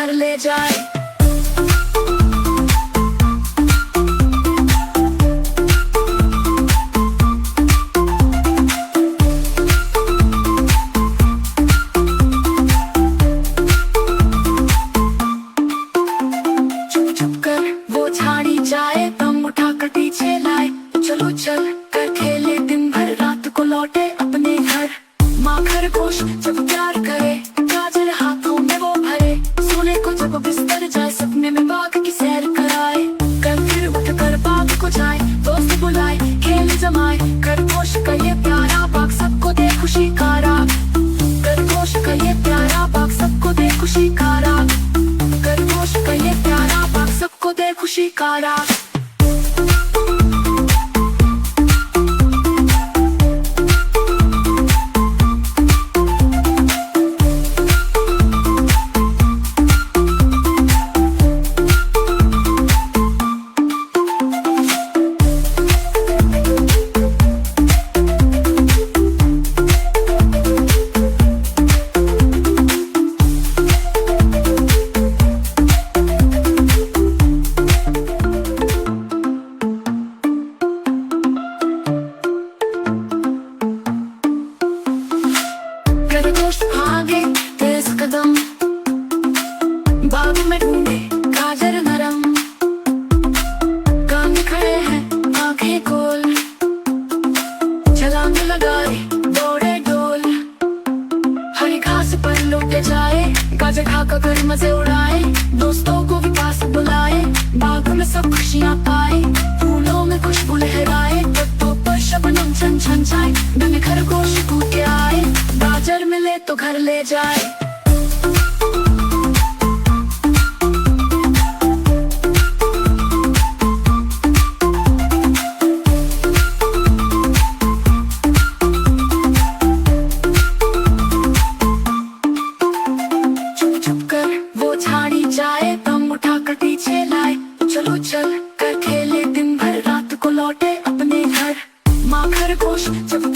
घर ले जाए। चुप चुप कर वो झाड़ी जाए, दम उठा कर पीछे लाए। चलो चल कर खेले दिन भर, रात को लौटे अपने घर। माँ खरगोश जब प्यार करे, गाजर हाथों में वो भरे। सोने को जब बिस्तर जाए, सपने में बाग की सैर कराए। कल फिर उठ कर बाग को जाए, दोस्त बुलाए खेल जमाए। खरगोश का ये प्यारा बाग सबको दे खुशी का राग। खरगोश का ये प्यारा बाग सबको दे खुशी का राग। खरगोश का ये प्यारा बाग सबको दे खुशी का राग। खरगोश भागे तेज कदम, बाग में ढूंढे गाजर नरम। कान खड़े हैं आंखें गोल, छलांग लगाए दौड़े डोल। हरी घास पर लौटे जाए, गाजर खाकर घर मजे उड़ाए। दोस्तों को भी पास बुलाए, बाग में सब खुशियाँ पाए। फूलों में खुशबू लहराए, पत्तों पर शबनम छन छन जाए। दिन खरगोश कूद के आए, गाजर मिले तो घर ले जाए। चुप चुप कर वो झाड़ी जाए, दम उठा कर पीछे लाए। चलो चल कर खेले दिन भर, रात को लौटे अपने घर। माँ खरगोश जब